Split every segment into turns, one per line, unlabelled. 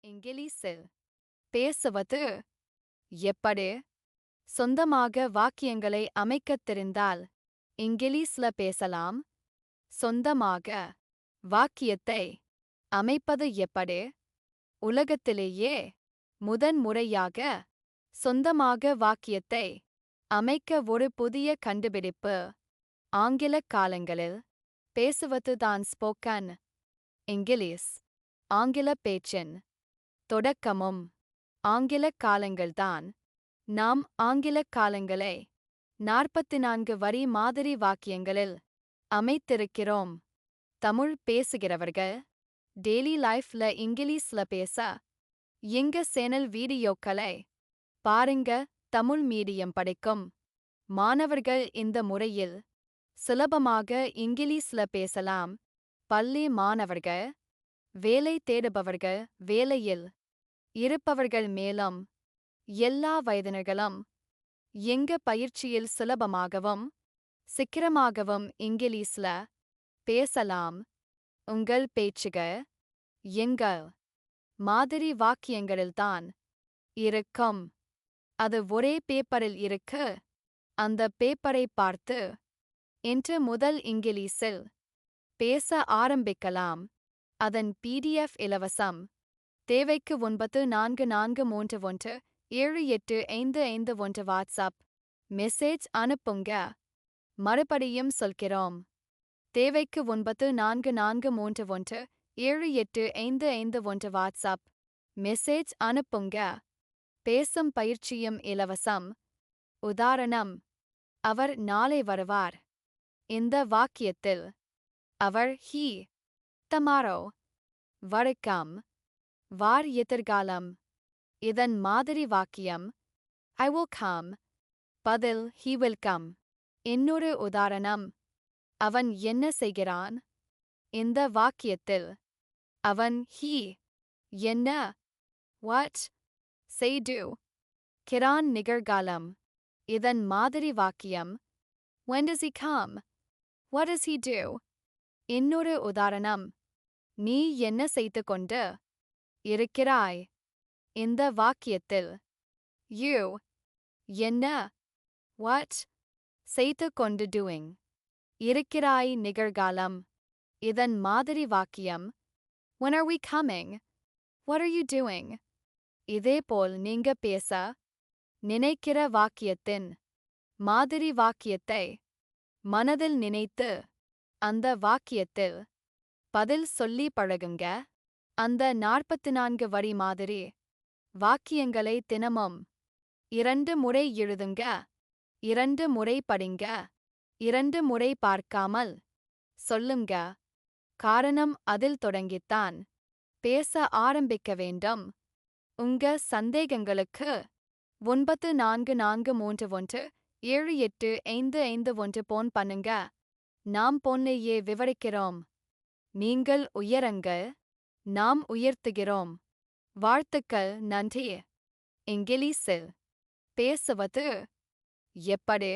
இங்கிலீஷில் பேசுவது எப்படி? சொந்தமாக வாக்கியங்களை அமைக்கத் தெரிந்தால் இங்கிலீஷ்ல பேசலாம். சொந்தமாக வாக்கியத்தை அமைப்பது எப்படி? உலகத்திலேயே முதன்முறையாக சொந்தமாக வாக்கியத்தை அமைக்க ஒரு புதிய கண்டுபிடிப்பு. ஆங்கில காலங்களில் பேசுவதுதான் ஸ்போக்கன் இங்கிலீஷ். ஆங்கில பேச்சின் தொடக்கமும் ஆங்கில காலங்கள்தான். நாம் ஆங்கில காலங்களை 44 வரி மாதிரி வாக்கியங்களில் அமைத்திருக்கிறோம். தமிழ் பேசுகிறவர்கள் டெய்லி லைஃப்ல இங்கிலீஷ்ல பேச எங்க சேனல் வீடியோக்களை பாருங்க. தமிழ் மீடியம் படிக்கும் மாணவர்கள் இந்த முறையில் சுலபமாக இங்கிலீஷ்ல பேசலாம். பள்ளி மாணவர்கள், வேலை தேடுபவர்கள், வேலையில் இருப்பவர்கள், மேலும் எல்லா வயதினர்களும் எங்க பயிற்சியில் சுலபமாகவும் சீக்கிரமாகவும் இங்கிலீஷ்ல பேசலாம். உங்கள் பேச்சுகள் எங்கள் மாதிரி வாக்கியங்களில்தான் இருக்கும். அது ஒரே பேப்பரில் இருக்கு. அந்த பேப்பரை பார்த்து இன்று முதல் இங்கிலீஷில் பேச ஆரம்பிக்கலாம். அதன் PDF இலவசம். தேவைக்கு 9443178551 வாட்ஸ்அப் மெசேஜ் அனுப்புங்க. மறுபடியும் சொல்கிறோம். தேவைக்கு 9443178551 வாட்ஸ்அப் மெசேஜ் அனுப்புங்க. பேசும் பயிற்சியும் இலவசம். உதாரணம்: அவர் நாளை வருவார். இந்த வாக்கியத்தில் அவர் he tomorrow வரைக்கும் வார் எதிர்காலம். இதன் மாதிரி வாக்கியம் I will come பதில் he will come. இன்னொரு உதாரணம்: அவன் என்ன செய்கிறான்? இந்த வாக்கியத்தில் அவன் he என்ன what செய்து கிறான் நிகழ்காலம். இதன் மாதிரி வாக்கியம் when does he come? What does he do? இன்னொரு உதாரணம்: நீ என்ன செய்து கொண்டு இருக்கிறாய்? இந்த வாக்கியத்தில் you என்ன what செய்து கொண்டு doing இருக்கிறாய் நிகழ்காலம். இதன் மாதிரி வாக்கியம் when are we coming? What are you doing? இதேபோல் நீங்க பேச நினைக்கிற வாக்கியத்தின் மாதிரி வாக்கியத்தை மனதில் நினைத்து அந்த வாக்கியத்தில் பதில் சொல்லி பழகுங்க. அந்த 44 வரி மாதிரி வாக்கியங்களை தினமும் 2 முறை எழுதுங்க. 2 முறை படிங்க. 2 முறை பார்க்காமல் சொல்லுங்க. காரணம் அதில் தொடங்கித்தான் பேச ஆரம்பிக்க வேண்டும். உங்க சந்தேகங்களுக்கு 9443178551 போன் பண்ணுங்க. நாம் பொன்னையே விவரிக்கிறோம். நீங்கள் உயருங்கள், நாம் உயர்த்துகிறோம். வாழ்த்துக்கள். நன்றி. இங்கிலீஷில் பேசுவது எப்படி?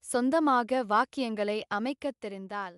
சொந்தமாக வாக்கியங்களை அமைக்கத் தெரிந்தால்